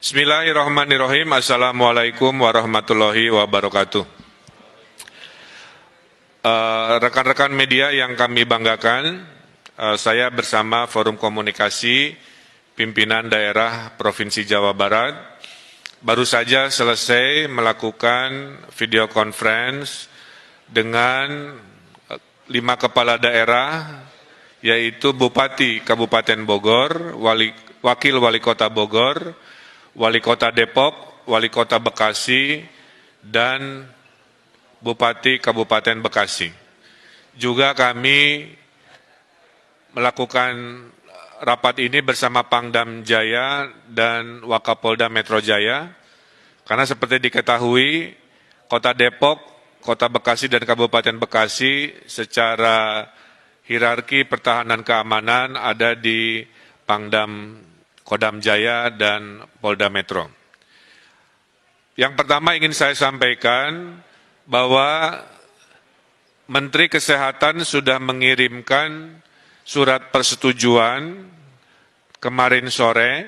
Bismillahirrahmanirrahim. Assalamualaikum warahmatullahi wabarakatuh. Rekan-rekan media yang kami banggakan, saya bersama Forum Komunikasi Pimpinan Daerah Provinsi Jawa Barat baru saja selesai melakukan video conference dengan 5 kepala daerah, yaitu Bupati Kabupaten Bogor, Wakil Wali Kota Bogor, Wali Kota Depok, Wali Kota Bekasi, dan Bupati Kabupaten Bekasi. Juga kami melakukan rapat ini bersama Pangdam Jaya dan Wakapolda Metro Jaya, karena seperti diketahui, Kota Depok, Kota Bekasi, dan Kabupaten Bekasi secara hierarki pertahanan keamanan ada di Pangdam Kodam Jaya dan Polda Metro. Yang pertama ingin saya sampaikan bahwa Menteri Kesehatan sudah mengirimkan surat persetujuan kemarin sore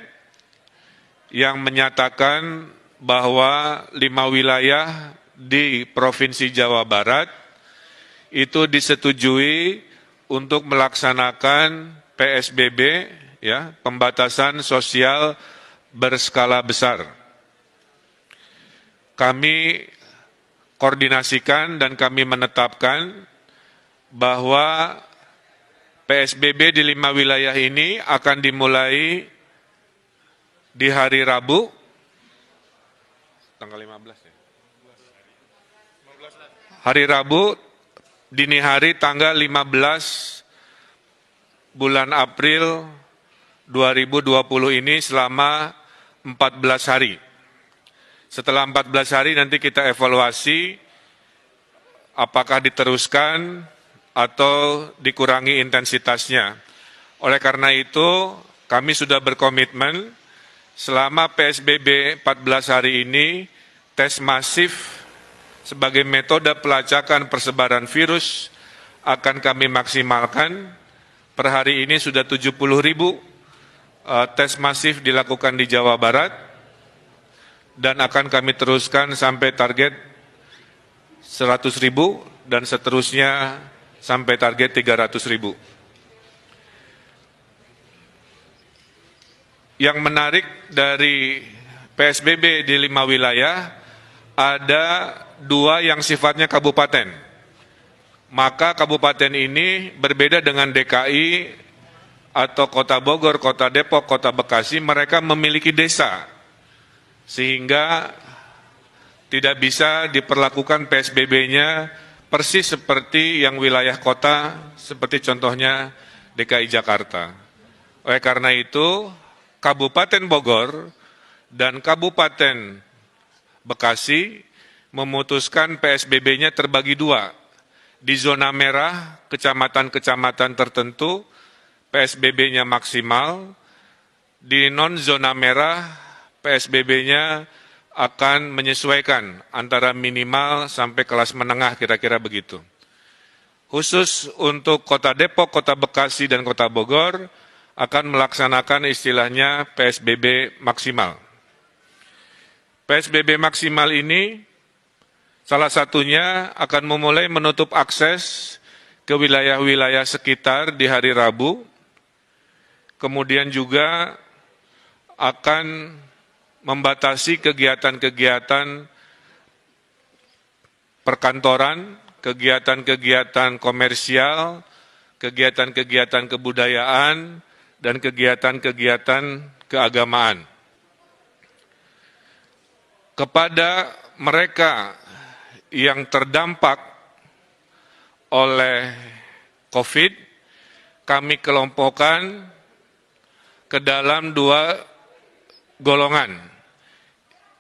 yang menyatakan bahwa 5 wilayah di Provinsi Jawa Barat itu disetujui untuk melaksanakan PSBB, ya, pembatasan sosial berskala besar. Kami koordinasikan dan kami menetapkan bahwa PSBB di 5 wilayah ini akan dimulai di hari Rabu, tanggal 15 ya? Hari Rabu, dini hari tanggal 15 bulan April 2020 ini selama 14 hari. Setelah 14 hari nanti kita evaluasi apakah diteruskan atau dikurangi intensitasnya. Oleh karena itu, kami sudah berkomitmen selama PSBB 14 hari ini, tes masif sebagai metode pelacakan persebaran virus akan kami maksimalkan. Per hari ini sudah 70.000 tes masif dilakukan di Jawa Barat, dan akan kami teruskan sampai target 100.000 dan seterusnya sampai target 300.000. Yang menarik dari PSBB di 5 wilayah, ada 2 yang sifatnya kabupaten. Maka kabupaten ini berbeda dengan DKI atau Kota Bogor, Kota Depok, Kota Bekasi, mereka memiliki desa, sehingga tidak bisa diperlakukan PSBB-nya persis seperti yang wilayah kota, seperti contohnya DKI Jakarta. Oleh karena itu, Kabupaten Bogor dan Kabupaten Bekasi memutuskan PSBB-nya terbagi 2. Di zona merah, kecamatan-kecamatan tertentu, PSBB-nya maksimal. Di non-zona merah, PSBB-nya akan menyesuaikan antara minimal sampai kelas menengah, kira-kira begitu. Khusus untuk Kota Depok, Kota Bekasi, dan Kota Bogor akan melaksanakan istilahnya PSBB maksimal. PSBB maksimal ini salah satunya akan memulai menutup akses ke wilayah-wilayah sekitar di hari Rabu, kemudian juga akan membatasi kegiatan-kegiatan perkantoran, kegiatan-kegiatan komersial, kegiatan-kegiatan kebudayaan, dan kegiatan-kegiatan keagamaan. Kepada mereka yang terdampak oleh COVID, kami kelompokkan ke dalam 2 golongan.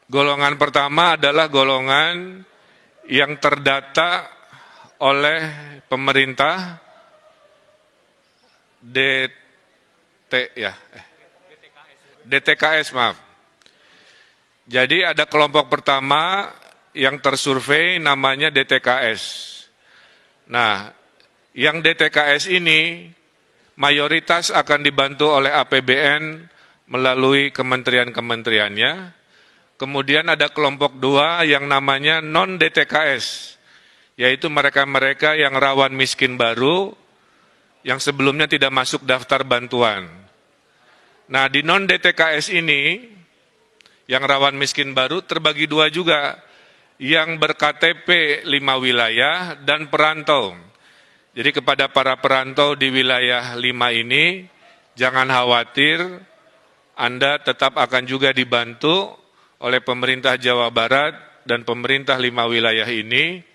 Golongan pertama adalah golongan yang terdata oleh pemerintah DTKS, maaf. Jadi ada kelompok pertama yang tersurvei namanya DTKS. Nah, yang DTKS ini mayoritas akan dibantu oleh APBN melalui kementerian-kementeriannya. Kemudian ada kelompok 2 yang namanya non-DTKS, yaitu mereka-mereka yang rawan miskin baru, yang sebelumnya tidak masuk daftar bantuan. Nah, di non-DTKS ini, yang rawan miskin baru terbagi 2 juga, yang berKTP 5 wilayah dan perantau. Jadi kepada para perantau di wilayah 5 ini, jangan khawatir, Anda tetap akan juga dibantu oleh pemerintah Jawa Barat dan pemerintah 5 wilayah ini.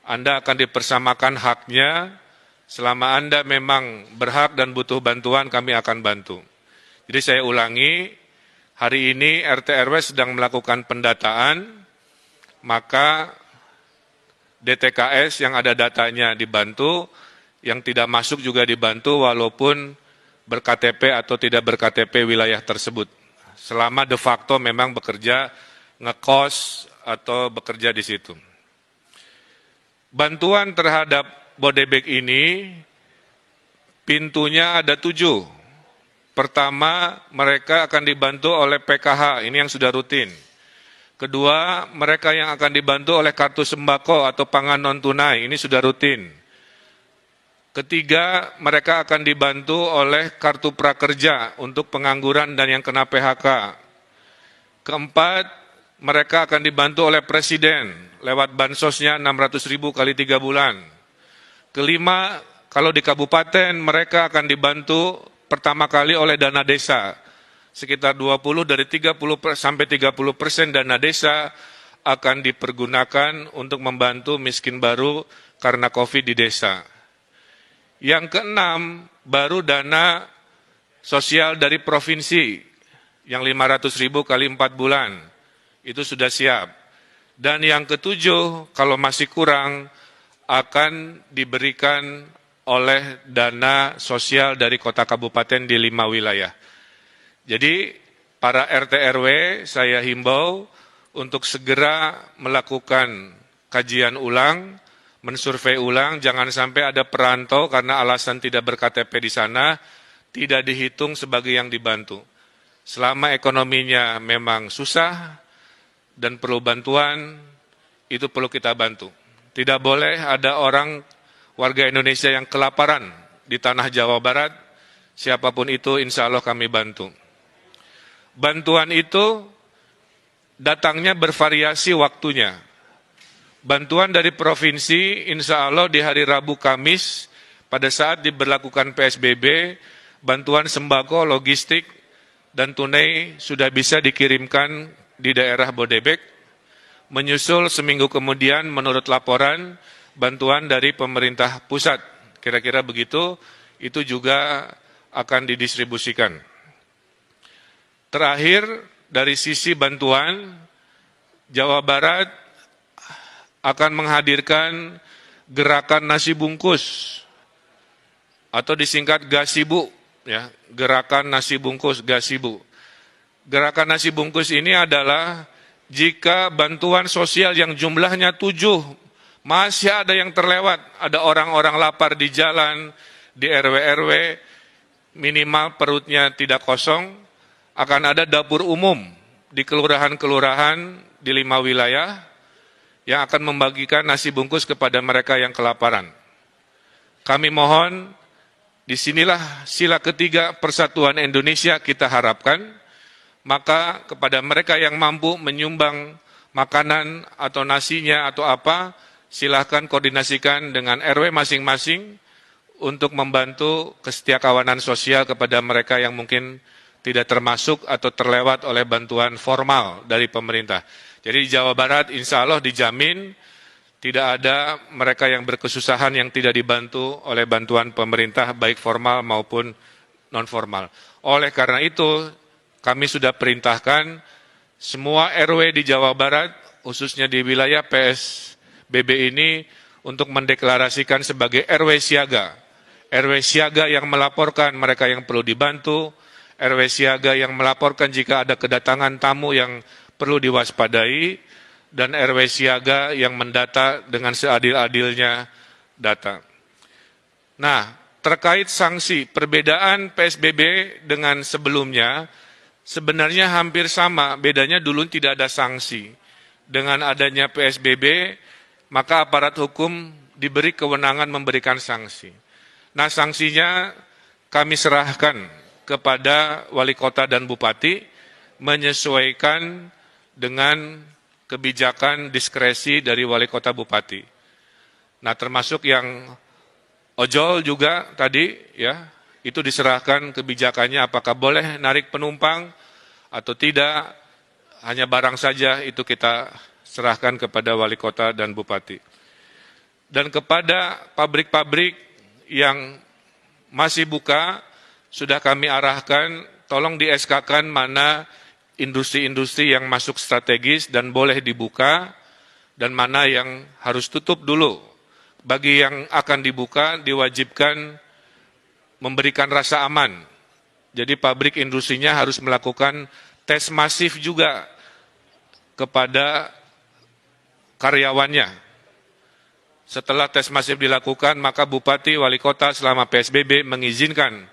Anda akan dipersamakan haknya, selama Anda memang berhak dan butuh bantuan, kami akan bantu. Jadi saya ulangi, hari ini RT RW sedang melakukan pendataan, maka DTKS yang ada datanya dibantu, yang tidak masuk juga dibantu walaupun berKTP atau tidak berKTP wilayah tersebut. Selama de facto memang bekerja ngekos atau bekerja di situ. Bantuan terhadap Bodebek ini pintunya ada 7. Pertama, mereka akan dibantu oleh PKH, ini yang sudah rutin. Kedua, mereka yang akan dibantu oleh kartu sembako atau pangan non-tunai, ini sudah rutin. Ketiga, mereka akan dibantu oleh kartu prakerja untuk pengangguran dan yang kena PHK. Keempat, mereka akan dibantu oleh Presiden lewat bansosnya 600.000 kali 3 bulan. Kelima, kalau di kabupaten mereka akan dibantu pertama kali oleh dana desa. Sekitar 20 dari 30 sampai 30% dana desa akan dipergunakan untuk membantu miskin baru karena COVID di desa. Yang keenam, baru dana sosial dari provinsi yang 500.000 kali 4 bulan, itu sudah siap. Dan yang ketujuh, kalau masih kurang, akan diberikan oleh dana sosial dari kota kabupaten di 5 wilayah. Jadi para RT RW saya himbau untuk segera melakukan kajian ulang, mensurvei ulang, jangan sampai ada perantau karena alasan tidak berKTP di sana, tidak dihitung sebagai yang dibantu. Selama ekonominya memang susah dan perlu bantuan, itu perlu kita bantu. Tidak boleh ada orang warga Indonesia yang kelaparan di tanah Jawa Barat, siapapun itu insya Allah kami bantu. Bantuan itu datangnya bervariasi waktunya. Bantuan dari provinsi insya Allah di hari Rabu Kamis pada saat diberlakukan PSBB, bantuan sembako, logistik, dan tunai sudah bisa dikirimkan di daerah Bodebek. Menyusul seminggu kemudian menurut laporan bantuan dari pemerintah pusat. Kira-kira begitu, itu juga akan didistribusikan. Terakhir, dari sisi bantuan, Jawa Barat akan menghadirkan gerakan nasi bungkus atau disingkat Gasibu, ya, gerakan nasi bungkus Gasibu. Gerakan nasi bungkus ini adalah jika bantuan sosial yang jumlahnya 7 masih ada yang terlewat, ada orang-orang lapar di jalan, di RW-RW, minimal perutnya tidak kosong, akan ada dapur umum di kelurahan-kelurahan di 5 wilayah yang akan membagikan nasi bungkus kepada mereka yang kelaparan. Kami mohon, disinilah sila ketiga persatuan Indonesia kita harapkan, maka kepada mereka yang mampu menyumbang makanan atau nasinya atau apa, silahkan koordinasikan dengan RW masing-masing untuk membantu kesetiakawanan sosial kepada mereka yang mungkin tidak termasuk atau terlewat oleh bantuan formal dari pemerintah. Jadi di Jawa Barat insya Allah dijamin tidak ada mereka yang berkesusahan yang tidak dibantu oleh bantuan pemerintah baik formal maupun non-formal. Oleh karena itu kami sudah perintahkan semua RW di Jawa Barat khususnya di wilayah PSBB ini untuk mendeklarasikan sebagai RW siaga. RW siaga yang melaporkan mereka yang perlu dibantu, RW siaga yang melaporkan jika ada kedatangan tamu yang perlu diwaspadai, dan RW siaga yang mendata dengan seadil-adilnya data. Nah, terkait sanksi, perbedaan PSBB dengan sebelumnya, sebenarnya hampir sama, bedanya dulu tidak ada sanksi. Dengan adanya PSBB, maka aparat hukum diberi kewenangan memberikan sanksi. Nah, sanksinya kami serahkan kepada wali kota dan bupati, menyesuaikan dengan kebijakan diskresi dari wali kota bupati. Nah, termasuk yang ojol juga tadi, ya, itu diserahkan kebijakannya apakah boleh narik penumpang atau tidak, hanya barang saja itu kita serahkan kepada wali kota dan bupati. Dan kepada pabrik-pabrik yang masih buka, sudah kami arahkan, tolong di SK-kan mana industri-industri yang masuk strategis dan boleh dibuka, dan mana yang harus tutup dulu. Bagi yang akan dibuka, diwajibkan memberikan rasa aman. Jadi pabrik industrinya harus melakukan tes masif juga kepada karyawannya. Setelah tes masif dilakukan, maka bupati, wali kota selama PSBB mengizinkan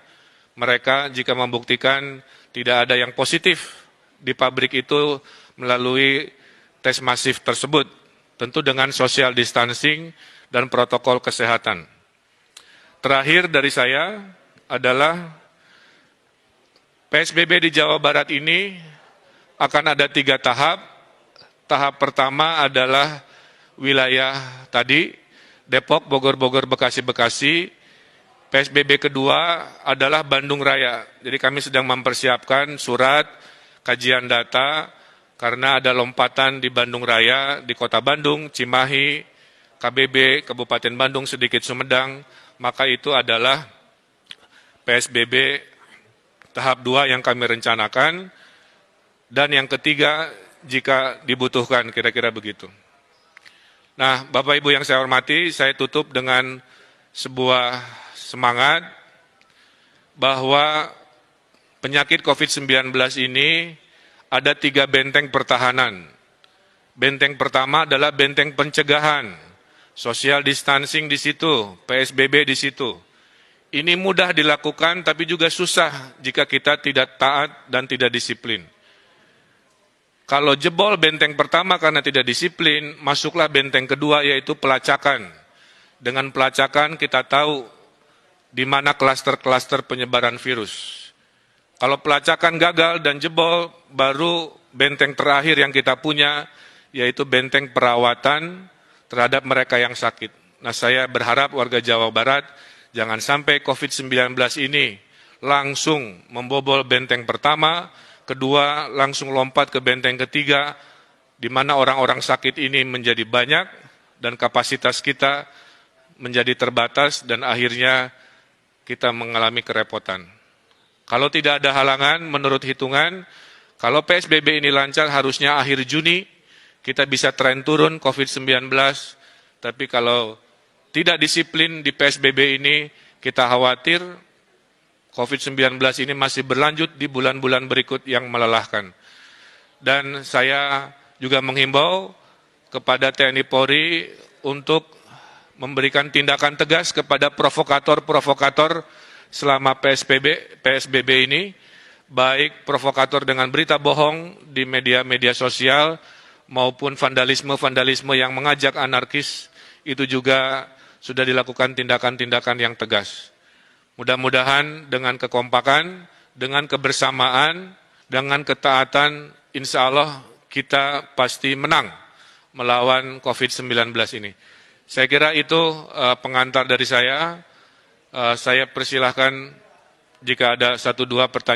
mereka jika membuktikan tidak ada yang positif di pabrik itu melalui tes masif tersebut, tentu dengan social distancing dan protokol kesehatan. Terakhir dari saya adalah PSBB di Jawa Barat ini akan ada 3 tahap. Tahap pertama adalah wilayah tadi, Depok, Bogor, Bekasi. PSBB kedua adalah Bandung Raya. Jadi kami sedang mempersiapkan surat kajian data karena ada lompatan di Bandung Raya, di Kota Bandung, Cimahi, KBB, Kabupaten Bandung, sedikit Sumedang, maka itu adalah PSBB tahap 2 yang kami rencanakan, dan yang ketiga jika dibutuhkan, kira-kira begitu. Nah, Bapak Ibu yang saya hormati, saya tutup dengan sebuah semangat bahwa penyakit COVID-19 ini ada 3 benteng pertahanan. Benteng pertama adalah benteng pencegahan, social distancing di situ, PSBB di situ. Ini mudah dilakukan tapi juga susah jika kita tidak taat dan tidak disiplin. Kalau jebol benteng pertama karena tidak disiplin, masuklah benteng kedua yaitu pelacakan. Dengan pelacakan kita tahu di mana klaster-klaster penyebaran virus. Kalau pelacakan gagal dan jebol, baru benteng terakhir yang kita punya yaitu benteng perawatan terhadap mereka yang sakit. Nah, saya berharap warga Jawa Barat jangan sampai COVID-19 ini langsung membobol benteng pertama, kedua langsung lompat ke benteng ketiga, di mana orang-orang sakit ini menjadi banyak dan kapasitas kita menjadi terbatas dan akhirnya kita mengalami kerepotan. Kalau tidak ada halangan, menurut hitungan, kalau PSBB ini lancar harusnya akhir Juni kita bisa tren turun COVID-19, tapi kalau tidak disiplin di PSBB ini, kita khawatir COVID-19 ini masih berlanjut di bulan-bulan berikut yang melelahkan. Dan saya juga menghimbau kepada TNI Polri untuk memberikan tindakan tegas kepada provokator-provokator selama PSBB ini, baik provokator dengan berita bohong di media-media sosial maupun vandalisme-vandalisme yang mengajak anarkis, itu juga sudah dilakukan tindakan-tindakan yang tegas. Mudah-mudahan dengan kekompakan, dengan kebersamaan, dengan ketaatan, insya Allah kita pasti menang melawan COVID-19 ini. Saya kira itu pengantar dari saya. Saya persilahkan jika ada 1-2 pertanyaan.